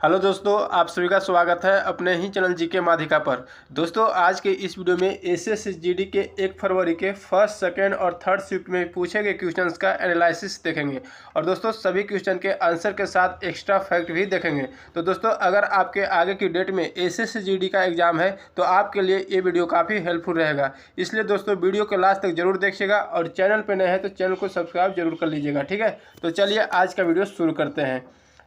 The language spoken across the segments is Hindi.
हेलो दोस्तों, आप सभी का स्वागत है अपने ही चैनल जीके माध्यिका पर। दोस्तों, आज के इस वीडियो में एसएसजीडी के 1 फरवरी के फर्स्ट, सेकेंड और थर्ड शिफ्ट में पूछे गए क्वेश्चंस का एनालिसिस देखेंगे और दोस्तों सभी क्वेश्चन के आंसर के साथ एक्स्ट्रा फैक्ट भी देखेंगे। तो दोस्तों, अगर आपके आगे की डेट में एसएसजीडी का एग्जाम है तो आपके लिए ये वीडियो काफ़ी हेल्पफुल रहेगा। इसलिए दोस्तों वीडियो को लास्ट तक जरूर देखिएगा और चैनल पर नए हैं तो चैनल को सब्सक्राइब जरूर कर लीजिएगा। ठीक है, तो चलिए आज का वीडियो शुरू करते हैं।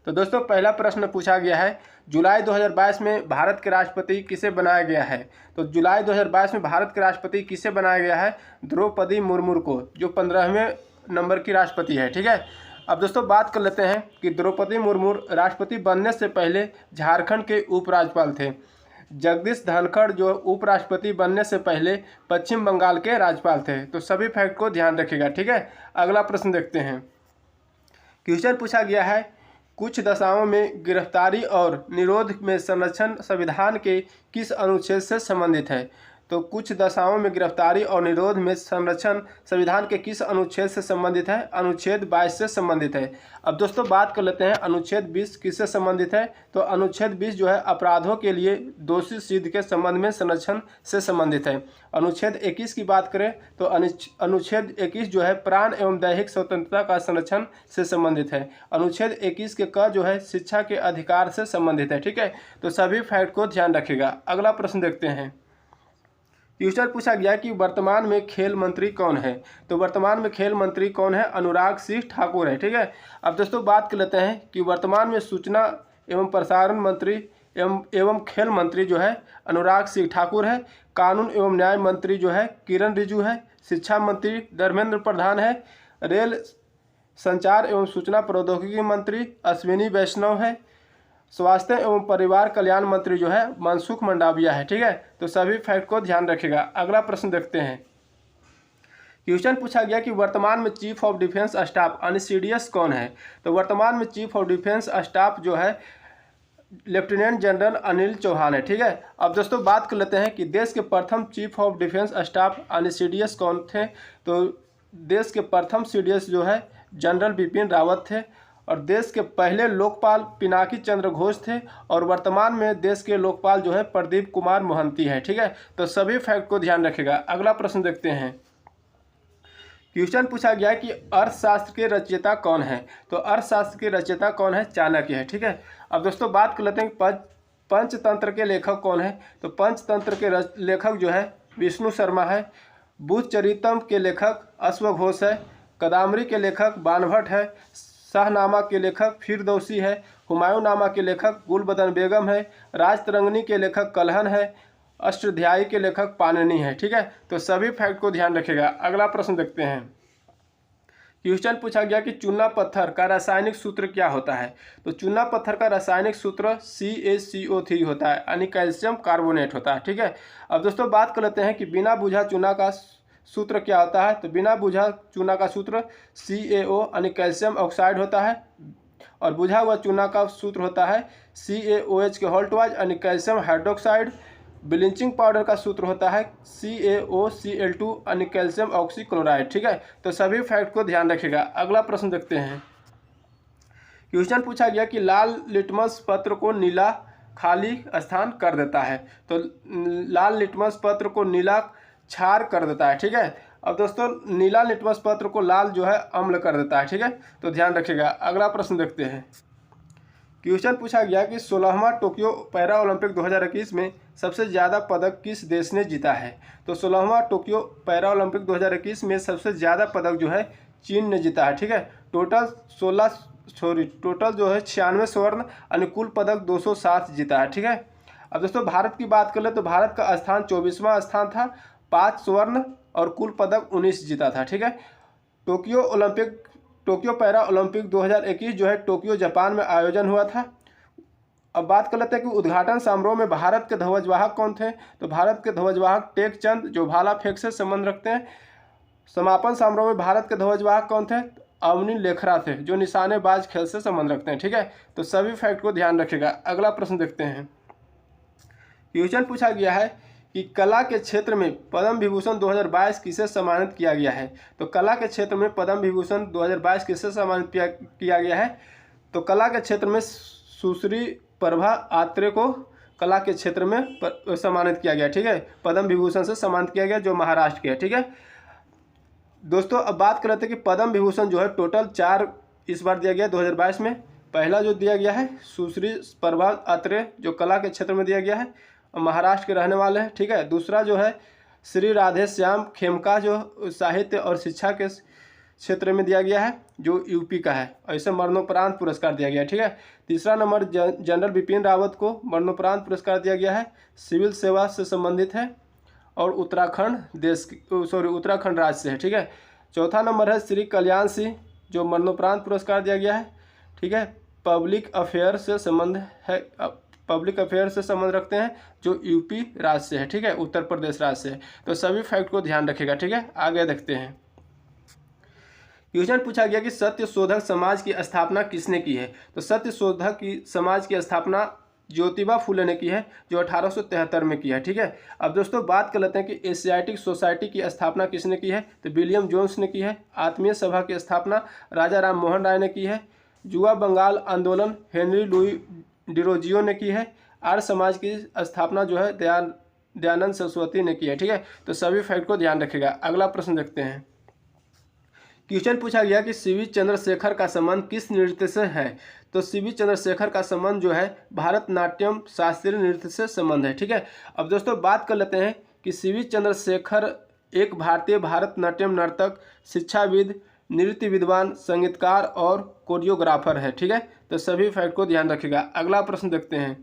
तो दोस्तों, पहला प्रश्न पूछा गया है, जुलाई 2022 में भारत के राष्ट्रपति किसे बनाया गया है। तो जुलाई 2022 में भारत के राष्ट्रपति किसे बनाया गया है? द्रौपदी मुर्मू को, जो 15वें नंबर की राष्ट्रपति है। ठीक है, अब दोस्तों बात कर लेते हैं कि द्रौपदी मुर्मू राष्ट्रपति बनने से पहले झारखंड के उपराज्यपाल थे। जगदीश धनखड़ जो उपराष्ट्रपति बनने से पहले पश्चिम बंगाल के राज्यपाल थे। तो सभी फैक्ट को ध्यान रखिएगा। ठीक है, अगला प्रश्न देखते हैं। क्वेश्चन पूछा गया है, कुछ दशाओं में गिरफ्तारी और निरोध में संरक्षण संविधान के किस अनुच्छेद से संबंधित है? तो कुछ दशाओं में गिरफ्तारी और निरोध में संरक्षण संविधान के किस अनुच्छेद से संबंधित है? अनुच्छेद 22 से संबंधित है। अब दोस्तों बात कर लेते हैं अनुच्छेद 20 किससे संबंधित है। तो अनुच्छेद 20 जो है अपराधों के लिए दोषी सिद्ध के संबंध में संरक्षण से संबंधित है। अनुच्छेद 21 की बात करें तो अनुच्छेद 21 जो है प्राण एवं दैहिक स्वतंत्रता का संरक्षण से संबंधित है। अनुच्छेद 21 के क जो है शिक्षा के अधिकार से संबंधित है। ठीक है, तो सभी फैक्ट को ध्यान रखिएगा। अगला प्रश्न देखते हैं। क्वेश्चन पूछा गया कि वर्तमान में खेल मंत्री कौन है। तो वर्तमान में खेल मंत्री कौन है? अनुराग सिंह ठाकुर है। ठीक है, अब दोस्तों बात कर लेते हैं कि वर्तमान में सूचना एवं प्रसारण मंत्री एवं खेल मंत्री जो है अनुराग सिंह ठाकुर है। कानून एवं न्याय मंत्री जो है किरण रिजिजू है। शिक्षा मंत्री धर्मेंद्र प्रधान है। रेल संचार एवं सूचना प्रौद्योगिकी मंत्री अश्विनी वैष्णव है। स्वास्थ्य एवं परिवार कल्याण मंत्री जो है मनसुख मंडाविया है। ठीक है, तो सभी फैक्ट को ध्यान रखिएगा। अगला प्रश्न देखते हैं। क्वेश्चन पूछा गया कि वर्तमान में चीफ ऑफ डिफेंस स्टाफ यानी सीडीएस कौन है। तो वर्तमान में चीफ ऑफ डिफेंस स्टाफ जो है लेफ्टिनेंट जनरल अनिल चौहान है। ठीक है, अब दोस्तों बात कर लेते हैं कि देश के प्रथम चीफ ऑफ डिफेंस स्टाफ यानी सीडीएस कौन थे। तो देश के प्रथम सीडीएस जो है जनरल बिपिन रावत थे और देश के पहले लोकपाल पिनाकी चंद्र घोष थे और वर्तमान में देश के लोकपाल जो है प्रदीप कुमार मोहंती है। ठीक है, तो सभी फैक्ट को ध्यान रखिएगा। अगला प्रश्न देखते हैं। क्वेश्चन पूछा गया कि अर्थशास्त्र के रचयिता कौन है। तो अर्थशास्त्र के रचयिता कौन है? चाणक्य है। ठीक है, अब दोस्तों बात कर लेते हैं कि पंचतंत्र के लेखक कौन है। तो पंचतंत्र के लेखक जो है विष्णु शर्मा है। बुद्धचरितम के लेखक अश्वघोष है। कदामरी के लेखक बाणभट्ट है। शाहनामा के लेखक फिरदौसी है। हुमायूं नामा के लेखक गुलबदन बेगम है। राजतरंगिणी के लेखक कल्हण है। अष्टाध्यायी के लेखक पाणिनि है। ठीक है, तो सभी फैक्ट को ध्यान रखिएगा। अगला प्रश्न देखते हैं। क्वेश्चन पूछा गया कि चूना पत्थर का रासायनिक सूत्र क्या होता है। तो चूना पत्थर का रासायनिक सूत्र CaCO3 होता है यानी कैल्शियम कार्बोनेट होता है। ठीक है, अब दोस्तों बात कर लेते हैं कि बिना बुझा चूना का सूत्र क्या होता है। तो बिना बुझा चूना का सूत्र CaO यानी कैल्शियम ऑक्साइड होता है और बुझा हुआ चूना का सूत्र होता है CaOH के होल्टवाइज यानी कैल्शियम हाइड्रोक्साइड। ब्लीचिंग पाउडर का सूत्र होता है CaOCl2 यानी कैल्शियम ऑक्सीक्लोराइड। ठीक है, तो सभी फैक्ट को ध्यान रखिएगा। अगला प्रश्न देखते हैं। क्वेश्चन पूछा गया कि लाल लिटमस पत्र को नीला खाली स्थान कर देता है। तो लाल लिटमस पत्र को नीला क्षार कर देता है। ठीक है, अब दोस्तों नीला लिटमस पत्र को लाल जो है अम्ल कर देता है। ठीक है, तो ध्यान रखिएगा। अगला प्रश्न देखते हैं। क्वेश्चन पूछा गया कि 16वां टोक्यो पैरा ओलंपिक 2021 में सबसे ज़्यादा पदक किस देश ने जीता है। तो 16वां टोक्यो पैरा ओलंपिक 2021 में सबसे ज़्यादा पदक जो है चीन ने जीता है। ठीक है, टोटल जो है 96 स्वर्ण यानी कुल पदक 207 जीता है। ठीक है, अब दोस्तों भारत की बात कर ले तो भारत का स्थान 24वां स्थान था, 5 स्वर्ण और कुल पदक 19 जीता था। ठीक है, टोक्यो पैरा ओलंपिक 2021 जो है टोक्यो जापान में आयोजन हुआ था। अब बात कर लेते हैं कि उद्घाटन समारोह में भारत के ध्वजवाहक कौन थे। तो भारत के ध्वजवाहक टेक चंद जो भाला फेंक से संबंध रखते हैं। समापन समारोह में भारत के ध्वजवाहक कौन थे? अवनी लेखरा थे जो निशानेबाज खेल से संबंध रखते हैं। ठीक है, तो सभी फैक्ट को ध्यान रखिएगा। अगला प्रश्न देखते हैं। क्वेश्चन पूछा गया है कि कला के क्षेत्र में पद्म विभूषण 2022 किसे सम्मानित किया गया है। तो कला के क्षेत्र में पद्म विभूषण 2022 किसे सम्मानित किया गया है। तो कला के क्षेत्र में सुश्री प्रभा आत्रे को कला के क्षेत्र में सम्मानित किया गया, ठीक है। पद्म विभूषण से सम्मानित किया गया, जो महाराष्ट्र के है, ठीक है। दोस्तों अब बात कर लेते हैं कि पद्म विभूषण जो है टोटल 4 इस बार दिया गया 2022 में। पहला जो दिया गया है सुश्री प्रभा अत्रे, जो कला के क्षेत्र में दिया गया है, महाराष्ट्र के रहने वाले हैं, ठीक है। दूसरा जो है श्री राधे श्याम खेमका, जो साहित्य और शिक्षा के क्षेत्र में दिया गया है, जो यूपी का है, और इसे मरणोपरांत पुरस्कार दिया गया है, ठीक है। तीसरा नंबर जनरल बिपिन रावत को मरणोपरांत पुरस्कार दिया गया है, सिविल सेवा से संबंधित है और उत्तराखंड राज्य से है, ठीक है। चौथा नंबर है श्री कल्याण सिंह, जो मरणोपरांत पुरस्कार दिया गया है, ठीक है। पब्लिक अफेयर से संबंध है, पब्लिक अफेयर से संबंध रखते हैं, जो यूपी राज्य से है, ठीक है, उत्तर प्रदेश राज्य से है। तो सभी फैक्ट को ध्यान रखिएगा, ठीक है। आगे देखते हैं। क्वेश्चन पूछा गया कि सत्य शोधक समाज की स्थापना किसने की है। तो सत्य शोधक की समाज की स्थापना ज्योतिबा फुले ने की है, जो 1873 में की है, ठीक है। अब दोस्तों बात कर लेते हैं कि एशियाटिक सोसाइटी की स्थापना किसने की है। तो विलियम जोन्स ने की है। आत्मीय सभा की स्थापना राजा राम मोहन राय ने की है। युवा बंगाल आंदोलन हेनरी लुई डिरोजियो ने की है। आर्य समाज की स्थापना जो है दयानंद सरस्वती ने की है, ठीक है। तो सभी फैक्ट को ध्यान रखिएगा। अगला प्रश्न देखते हैं। क्वेश्चन पूछा गया कि सीवी चंद्रशेखर का संबंध किस नृत्य से है। तो सीवी चंद्रशेखर का संबंध जो है भारतनाट्यम शास्त्रीय नृत्य से संबंध है, ठीक है। अब दोस्तों बात कर लेते हैं कि सीवी चंद्रशेखर एक भारतीय भारतनाट्यम नर्तक, शिक्षाविद, नृत्य विद्वान, संगीतकार और कोरियोग्राफर है, ठीक है। तो सभी फैक्ट को ध्यान रखिएगा। अगला प्रश्न देखते हैं।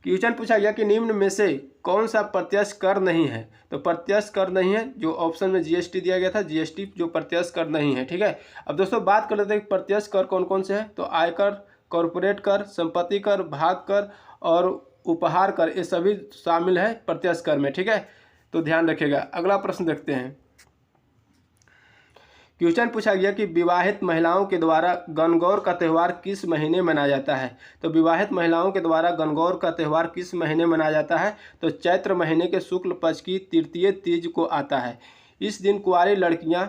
क्वेश्चन पूछा गया कि निम्न में से कौन सा प्रत्यक्ष कर नहीं है। तो प्रत्यक्ष कर नहीं है, जो ऑप्शन में जीएसटी दिया गया था, जीएसटी जो प्रत्यक्ष कर नहीं है, ठीक है। अब दोस्तों बात कर लेते हैं प्रत्यक्ष कर कौन कौन से हैं। तो आयकर, कॉरपोरेट कर, संपत्ति कर, भाग कर और उपहार कर, ये सभी शामिल है प्रत्यक्ष कर में, ठीक है। तो ध्यान रखिएगा। अगला प्रश्न देखते हैं। क्वेश्चन पूछा गया कि विवाहित महिलाओं के द्वारा गणगौर का त्यौहार किस महीने मनाया जाता है। तो विवाहित महिलाओं के द्वारा गणगौर का त्यौहार किस महीने मनाया जाता है। तो चैत्र महीने के शुक्ल पक्ष की तृतीय तीज को आता है। इस दिन कुंवारी लड़कियां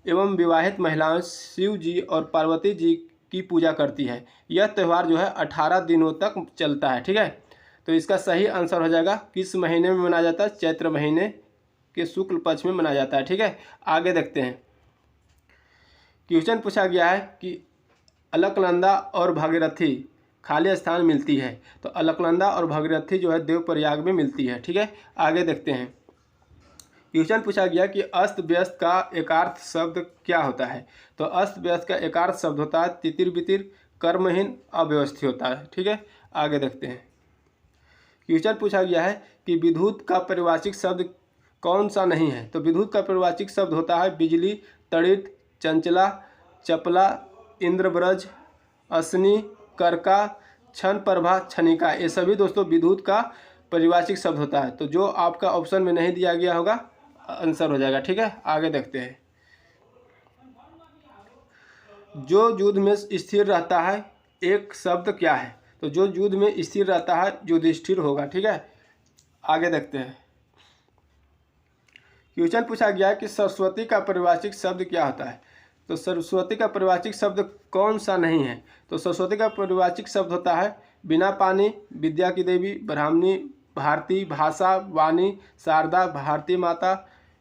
एवं विवाहित महिलाएं शिव जी और पार्वती जी की पूजा करती है। यह त्यौहार जो है 18 दिनों तक चलता है, ठीक है। तो इसका सही आंसर हो जाएगा किस महीने में मनाया जाता है। चैत्र महीने के शुक्ल पक्ष में मनाया जाता है, ठीक है। आगे देखते हैं। क्वेश्चन पूछा गया है कि अलकनंदा और भागीरथी खाली स्थान मिलती है। तो अलकनंदा और भागीरथी जो है देवप्रयाग में मिलती है, ठीक है। आगे देखते हैं। क्वेश्चन पूछा गया कि अस्त व्यस्त का एकार्थ शब्द क्या होता है। तो अस्त व्यस्त का एकार्थ शब्द होता है तितिर बितिर, कर्महीन, अव्यवस्थित होता है, ठीक है। आगे देखते हैं। क्वेश्चन पूछा गया है कि विद्युत का परिभाषिक शब्द कौन सा नहीं है। तो विद्युत का परिभाषिक शब्द होता है बिजली, तड़ित, चंचला, चपला, इंद्रब्रज, असनी, करका, क्षण प्रभा, क्षणिका, ये सभी दोस्तों विद्युत का परिभाषिक शब्द होता है। तो जो आपका ऑप्शन में नहीं दिया गया होगा आंसर हो जाएगा, ठीक है। आगे देखते हैं। जो युद्ध में स्थिर रहता है एक शब्द क्या है। तो जो युद्ध में स्थिर रहता है युधिष्ठिर होगा, ठीक है। आगे देखते हैं। क्वेश्चन पूछा गया कि सरस्वती का परिभाषिक शब्द क्या होता है। तो सरस्वती का परिभाषिक शब्द कौन सा नहीं है। तो सरस्वती का परिभाषिक शब्द होता है बिना पानी, विद्या की देवी, ब्राह्मणी, भारती, भाषा, वाणी, शारदा, भारती माता,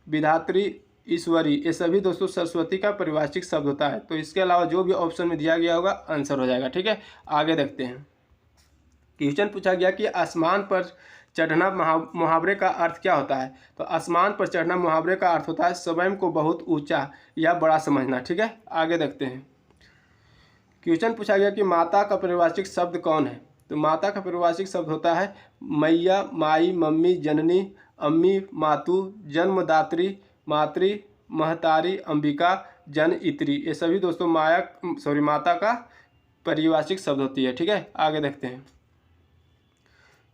विधात्री, ईश्वरी, ये सभी दोस्तों सरस्वती का परिभाषिक शब्द होता है। तो इसके अलावा जो भी ऑप्शन में दिया गया होगा आंसर हो जाएगा, ठीक है। आगे देखते हैं। क्वेश्चन पूछा गया कि आसमान पर चढ़ना मुहावरे का अर्थ क्या होता है। तो आसमान पर चढ़ना मुहावरे का अर्थ होता है स्वयं को बहुत ऊंचा या बड़ा समझना, ठीक है। आगे देखते हैं। क्वेश्चन पूछा गया कि माता का परिभाषिक शब्द कौन है। तो माता का परिभाषिक शब्द होता है मैया, माई, मम्मी, जननी, अम्मी, मातु, जन्मदात्री, मातृ, महतारी, अंबिका, जनइत्री, ये सभी दोस्तों माता का परिभाषिक शब्द होती है, ठीक है। आगे देखते हैं।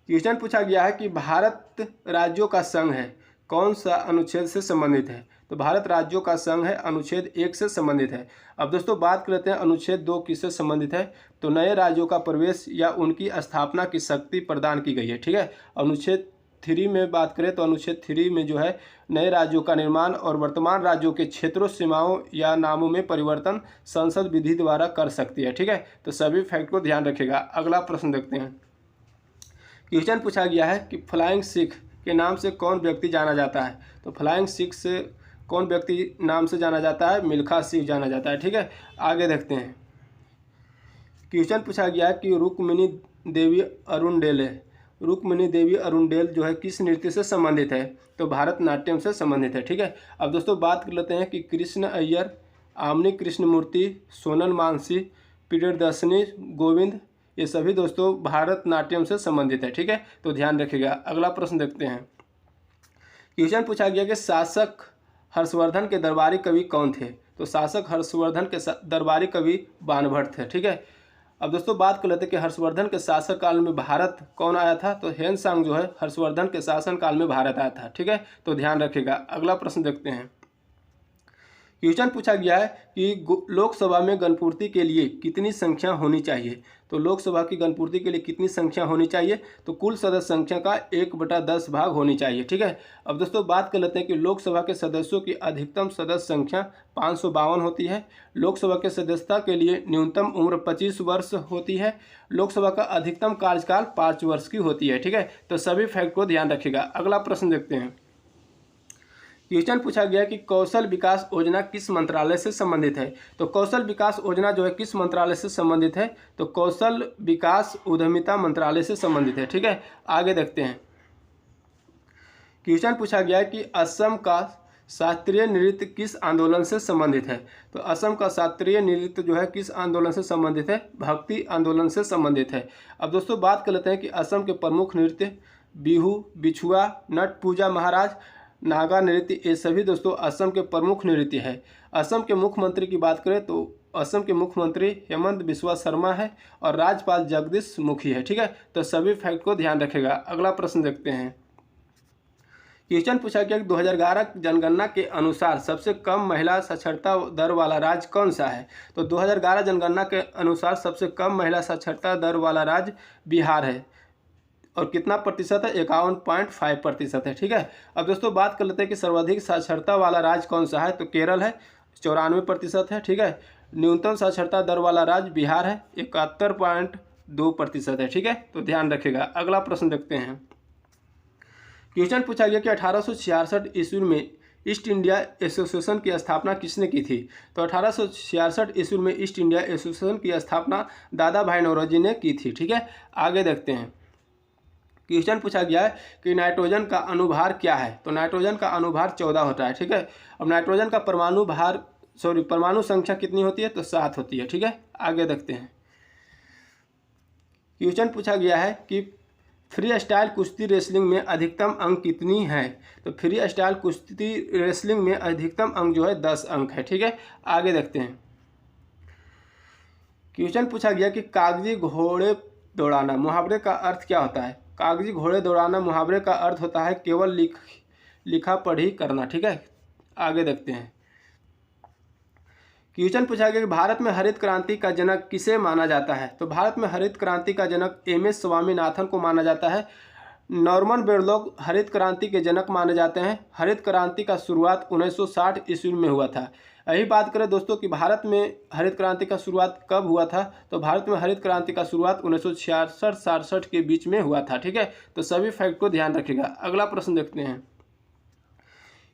क्वेश्चन पूछा गया है कि भारत राज्यों का संघ है कौन सा अनुच्छेद से संबंधित है। तो भारत राज्यों का संघ है अनुच्छेद 1 से संबंधित है। अब दोस्तों बात करते हैं अनुच्छेद 2 किससे संबंधित है। तो नए राज्यों का प्रवेश या उनकी स्थापना की शक्ति प्रदान की गई है, ठीक है। अनुच्छेद 3 में बात करें तो अनुच्छेद 3 में जो है नए राज्यों का निर्माण और वर्तमान राज्यों के क्षेत्रों, सीमाओं या नामों में परिवर्तन संसद विधि द्वारा कर सकती है। ठीक है, तो सभी फैक्ट को ध्यान रखिएगा। अगला प्रश्न देखते हैं। क्वेश्चन पूछा गया है कि फ्लाइंग सिख के नाम से कौन व्यक्ति जाना जाता है। तो फ्लाइंग सिख से कौन व्यक्ति नाम से जाना जाता है? मिल्खा सिंह जाना जाता है। ठीक है, आगे देखते हैं। क्वेश्चन पूछा गया है कि रुक्मिणी देवी अरुणडेल जो है किस नृत्य से संबंधित है? तो भारतनाट्यम से संबंधित है। ठीक है, अब दोस्तों बात कर लेते हैं कि कृष्ण अय्यर, आमनी कृष्णमूर्ति, सोनल मानसी, प्रियदर्शनी गोविंद, ये सभी दोस्तों भारतनाट्यम से संबंधित है। ठीक है, तो ध्यान रखिएगा। अगला प्रश्न देखते हैं। क्वेश्चन पूछा गया कि शासक हर्षवर्धन के दरबारी कवि कौन थे? तो शासक हर्षवर्धन के दरबारी कवि बाणभट्ट थे। ठीक है, अब दोस्तों बात कर लेते हैं कि हर्षवर्धन के शासन काल में भारत कौन आया था? तो ह्वेनसांग जो है हर्षवर्धन के शासन काल में भारत आया था। ठीक है, तो ध्यान रखिएगा। अगला प्रश्न देखते हैं। क्वेश्चन पूछा गया है कि लोकसभा में गणपूर्ति के लिए कितनी संख्या होनी चाहिए? तो लोकसभा की गणपूर्ति के लिए कितनी संख्या होनी चाहिए? तो कुल सदस्य संख्या का 1/10 भाग होनी चाहिए। ठीक है, अब दोस्तों बात कर लेते हैं कि लोकसभा के सदस्यों की अधिकतम सदस्य संख्या 552 होती है। लोकसभा के सदस्यता के लिए न्यूनतम उम्र 25 वर्ष होती है। लोकसभा का अधिकतम कार्यकाल 5 वर्ष की होती है। ठीक है, तो सभी फैक्ट को ध्यान रखिएगा। अगला प्रश्न देखते हैं। क्वेश्चन पूछा गया कि कौशल विकास योजना किस मंत्रालय से संबंधित है? तो कौशल विकास योजना जो है किस मंत्रालय से संबंधित है? तो कौशल विकास उद्यमिता मंत्रालय से संबंधित है। ठीक है, आगे देखते हैं। क्वेश्चन पूछा गया कि असम का शास्त्रीय नृत्य किस आंदोलन से संबंधित है? तो असम का शास्त्रीय नृत्य जो है किस आंदोलन से संबंधित है? भक्ति आंदोलन से संबंधित है। अब दोस्तों बात कर लेते हैं कि असम के प्रमुख नृत्य बिहू, बिछुआ, नट पूजा महाराज, नागा नृत्य, ये सभी दोस्तों असम के प्रमुख नृत्य है। असम के मुख्यमंत्री की बात करें तो असम के मुख्यमंत्री हेमंत बिस्वा शर्मा है और राज्यपाल जगदीश मुखी है। ठीक है, तो सभी फैक्ट को ध्यान रखेगा। अगला प्रश्न देखते हैं। क्वेश्चन पूछा गया कि 2011 जनगणना के अनुसार सबसे कम महिला साक्षरता दर वाला राज्य कौन सा है? तो 2011 जनगणना के अनुसार सबसे कम महिला साक्षरता दर वाला राज्य बिहार है और कितना प्रतिशत है? 51.5% है। ठीक है, अब दोस्तों बात कर लेते हैं कि सर्वाधिक साक्षरता वाला राज्य कौन सा है? तो केरल है, 94% है। ठीक है, न्यूनतम साक्षरता दर वाला राज्य बिहार है, 71.2% है। ठीक है, तो ध्यान रखिएगा। अगला प्रश्न देखते हैं। क्वेश्चन पूछा गया कि 1866 ईस्वी में ईस्ट इंडिया एसोसिएशन की स्थापना किसने की थी? तो 1866 ईस्वी में ईस्ट इंडिया एसोसिएशन की स्थापना दादा भाई नौरोजी ने की थी। ठीक है, आगे देखते हैं। क्वेश्चन पूछा गया है कि नाइट्रोजन का अनुभार क्या है? तो नाइट्रोजन का अनुभार 14 होता है। ठीक है, अब नाइट्रोजन का परमाणु संख्या कितनी होती है? तो 7 होती है। ठीक है, आगे देखते हैं। क्वेश्चन पूछा गया है कि फ्री स्टाइल कुश्ती रेसलिंग में अधिकतम अंक कितनी है? तो फ्री स्टाइल कुश्ती रेसलिंग में अधिकतम अंक जो है 10 अंक है। ठीक है, आगे देखते हैं। क्वेश्चन पूछा गया कि कागजी घोड़े दौड़ाना मुहावरे का अर्थ क्या होता है? कागजी घोड़े दौड़ाना मुहावरे का अर्थ होता है केवल लिखा पढ़ी करना। ठीक है, आगे देखते हैं। क्वेश्चन पूछा गया कि भारत में हरित क्रांति का जनक किसे माना जाता है? तो भारत में हरित क्रांति का जनक एम.एस. स्वामीनाथन को माना जाता है। नॉर्मन बोरलॉग हरित क्रांति के जनक माने जाते हैं। हरित क्रांति का शुरुआत 1960 ईस्वी में हुआ था। यही बात करें दोस्तों कि भारत में हरित क्रांति का शुरुआत कब हुआ था? तो भारत में हरित क्रांति का शुरुआत 1966 के बीच में हुआ था। ठीक है, तो सभी फैक्ट को ध्यान रखिएगा। अगला प्रश्न देखते हैं।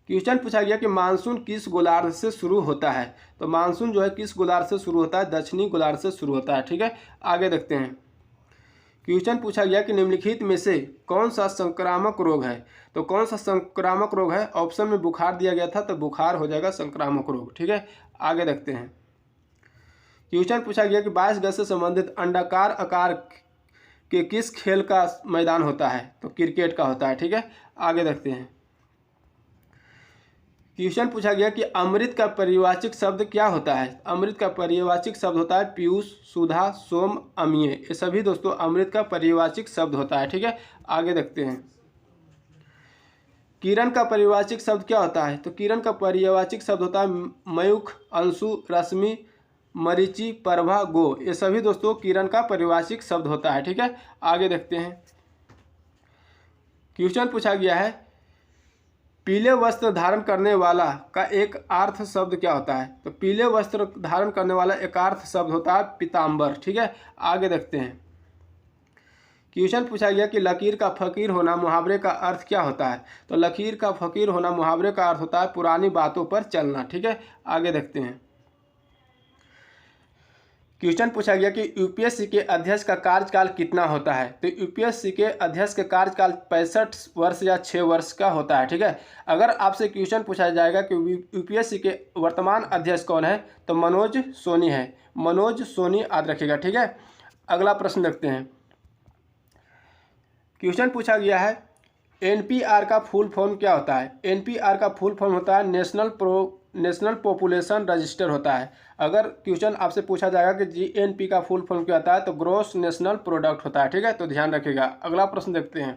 क्वेश्चन पूछा गया कि मानसून किस गोलार्ध से शुरू होता है? तो मानसून जो है किस गोलार्ध से शुरू होता है? दक्षिणी गोलार्ध से शुरू होता है। ठीक है, आगे देखते हैं। क्वेश्चन पूछा गया कि निम्नलिखित में से कौन सा संक्रामक रोग है? तो कौन सा संक्रामक रोग है? ऑप्शन में बुखार दिया गया था, तो बुखार हो जाएगा संक्रामक रोग। ठीक है, आगे देखते हैं। क्वेश्चन पूछा गया कि 22 गज से संबंधित अंडाकार आकार के किस खेल का मैदान होता है? तो क्रिकेट का होता है। ठीक है, आगे देखते हैं। क्वेश्चन पूछा गया कि अमृत का पर्यवाची शब्द क्या होता है? अमृत का पर्यवाची शब्द होता है पीयूष, सुधा, सोम, अमीय। ये सभी दोस्तों अमृत का पर्यवाची शब्द होता है। ठीक है, आगे देखते हैं। किरण का पर्यवाची शब्द क्या होता है? तो किरण का पर्यवाची शब्द होता है मयूख, अंशु, रश्मि, मरीचि, प्रभा, गो। ये सभी दोस्तों किरण का पर्यवाची शब्द होता है। ठीक है, आगे देखते हैं। क्वेश्चन पूछा गया है पीले वस्त्र धारण करने वाला का एक अर्थ शब्द क्या होता है। तो पीले वस्त्र धारण करने वाला एक अर्थ शब्द होता है पीताम्बर। ठीक है, आगे देखते हैं। क्वेश्चन पूछा गया कि लकीर का फकीर होना मुहावरे का अर्थ क्या होता है। तो लकीर का फकीर होना मुहावरे का अर्थ होता है पुरानी बातों पर चलना। ठीक है, आगे देखते हैं। क्वेश्चन पूछा गया कि यूपीएससी के अध्यक्ष का कार्यकाल कितना होता है। तो यूपीएससी के अध्यक्ष का कार्यकाल 65 वर्ष या 6 वर्ष का होता है। ठीक है, अगर आपसे क्वेश्चन पूछा जाएगा कि यूपीएससी के वर्तमान अध्यक्ष कौन है, तो मनोज सोनी है। मनोज सोनी याद रखिएगा। ठीक है, अगला प्रश्न देखते हैं। क्वेश्चन पूछा गया है एनपीआर का फुल फॉर्म क्या होता है। एनपीआर का फुल फॉर्म होता है नेशनल पॉपुलेशन रजिस्टर होता है। अगर क्वेश्चन आपसे पूछा जाएगा कि जीएनपी का फुल फॉर्म क्या होता है, तो ग्रॉस नेशनल प्रोडक्ट होता है। ठीक है, तो ध्यान रखिएगा। अगला प्रश्न देखते हैं।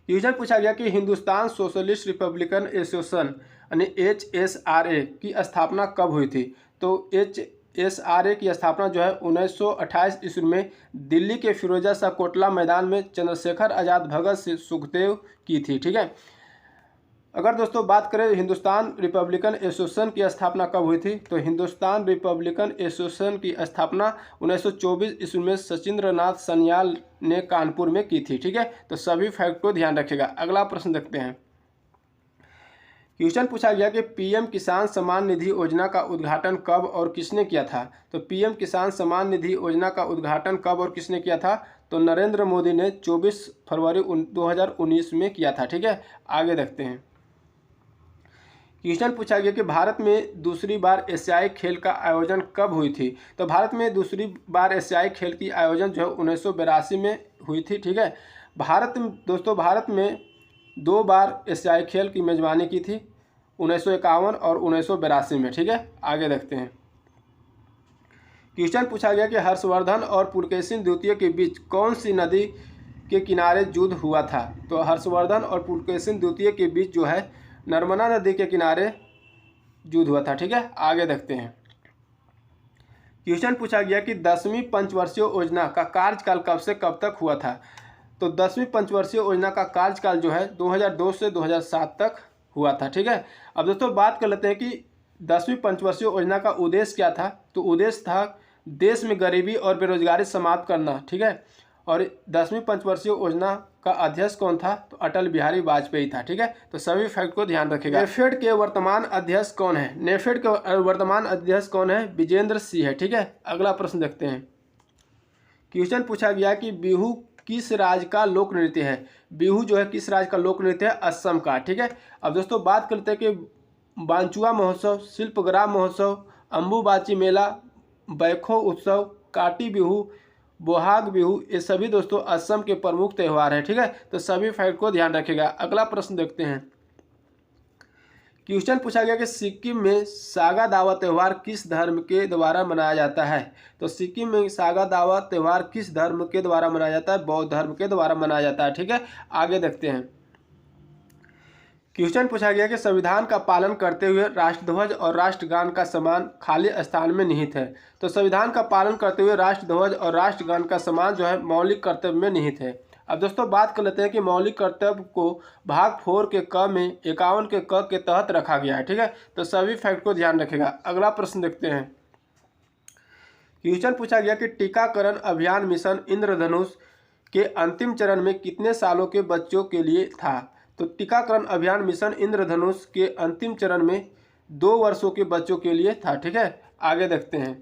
क्वेश्चन पूछा गया कि हिंदुस्तान सोशलिस्ट रिपब्लिकन एसोसिएशन यानी HSRA की स्थापना कब हुई थी। तो HSRA की स्थापना जो है 1928 ईस्वी में दिल्ली के फिरोजा शाह कोटला मैदान में चंद्रशेखर आज़ाद, भगत सिंह, सुखदेव की थी। ठीक है, अगर दोस्तों बात करें हिंदुस्तान रिपब्लिकन एसोसिएशन की स्थापना कब हुई थी, तो हिंदुस्तान रिपब्लिकन एसोसिएशन की स्थापना 1924 ईस्वी में सचिंद्रनाथ सन्याल ने कानपुर में की थी। ठीक है, तो सभी फैक्ट को ध्यान रखिएगा। अगला प्रश्न देखते हैं। क्वेश्चन पूछा गया कि पीएम किसान सम्मान निधि योजना का उद्घाटन कब और किसने किया था। तो पीएम किसान सम्मान निधि योजना का उद्घाटन कब और किसने किया था, तो नरेंद्र मोदी ने 24 फरवरी 2019 में किया था। ठीक है, आगे देखते हैं। क्वेश्चन पूछा गया कि भारत में दूसरी बार एशियाई खेल का आयोजन कब हुई थी। तो भारत में दूसरी बार एशियाई खेल की आयोजन जो है 1982 में हुई थी। ठीक है, भारत में 2 बार एशियाई खेल की मेजबानी की थी, 1951 और 1982 में। ठीक है, आगे देखते हैं। क्वेश्चन पूछा गया कि हर्षवर्धन और पुलकेशिन द्वितीय के बीच कौन सी नदी के किनारे युद्ध हुआ था। तो हर्षवर्धन और पुलकेशिन द्वितीय के बीच जो है नर्मदा नदी के किनारे युद्ध हुआ था। ठीक है, आगे देखते हैं। क्वेश्चन पूछा गया कि 10वीं पंचवर्षीय योजना का कार्यकाल कब से कब तक हुआ था। तो 10वीं पंचवर्षीय योजना का कार्यकाल जो है 2002 से 2007 तक हुआ था। ठीक है, अब दोस्तों बात कर लेते हैं कि 10वीं पंचवर्षीय योजना का उद्देश्य क्या था। तो उद्देश्य था देश में गरीबी और बेरोजगारी समाप्त करना। ठीक है, और 10वीं पंचवर्षीय योजना का अध्यक्ष कौन था, तो अटल बिहारी वाजपेयी था। ठीक है, तो सभी फैक्ट को ध्यान रखिएगा। नेफेड के वर्तमान अध्यक्ष कौन है। नेफेड के वर्तमान अध्यक्ष कौन है, विजेंद्र सिंह है। ठीक है, अगला प्रश्न देखते हैं। क्वेश्चन पूछा गया कि बिहू किस राज्य का लोक नृत्य है। बिहू जो है किस राज्य का लोक नृत्य है, असम का। ठीक है, अब दोस्तों बात करते हैं कि बांचुआ महोत्सव, शिल्पग्राम महोत्सव, अम्बुबाची मेला, बैखो उत्सव, काटी बिहू, बोहाग बिहू, ये सभी दोस्तों असम के प्रमुख त्यौहार हैं। ठीक है, तो सभी फैक्ट को ध्यान रखिएगा। अगला प्रश्न देखते हैं। क्वेश्चन पूछा गया कि सिक्किम में सागा दावा त्यौहार किस धर्म के द्वारा मनाया जाता है। तो सिक्किम में सागा दावा त्यौहार किस धर्म के द्वारा मनाया जाता है, बौद्ध धर्म के द्वारा मनाया जाता है। ठीक है, आगे देखते हैं। क्वेश्चन पूछा गया कि संविधान का पालन करते हुए राष्ट्रध्वज और राष्ट्रगान का सम्मान खाली स्थान में निहित है। तो संविधान का पालन करते हुए राष्ट्रध्वज और राष्ट्रगान का सम्मान जो है मौलिक कर्तव्य में निहित है। अब दोस्तों बात कर लेते हैं कि मौलिक कर्तव्य को भाग 4 के क में 51 के क के तहत रखा गया है। ठीक है, तो सभी फैक्ट को ध्यान रखेगा। अगला प्रश्न देखते हैं। क्वेश्चन पूछा गया कि टीकाकरण अभियान मिशन इंद्रधनुष के अंतिम चरण में कितने सालों के बच्चों के लिए था। तो टीकाकरण अभियान मिशन इंद्रधनुष के अंतिम चरण में 2 वर्षों के बच्चों के लिए था। ठीक है, आगे देखते हैं।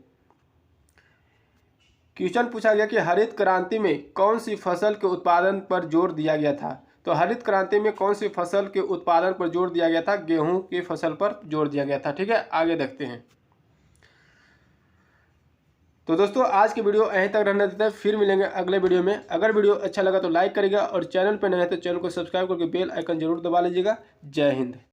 क्वेश्चन पूछा गया कि हरित क्रांति में कौन सी फसल के उत्पादन पर जोर दिया गया था। तो हरित क्रांति में कौन सी फसल के उत्पादन पर जोर दिया गया था, गेहूं की फसल पर जोर दिया गया था। ठीक है, आगे देखते हैं। तो दोस्तों आज की वीडियो यहीं तक रहने देते हैं, फिर मिलेंगे अगले वीडियो में। अगर वीडियो अच्छा लगा तो लाइक करिएगा और चैनल पर नए हैं तो चैनल को सब्सक्राइब करके बेल आइकन जरूर दबा लीजिएगा। जय हिंद।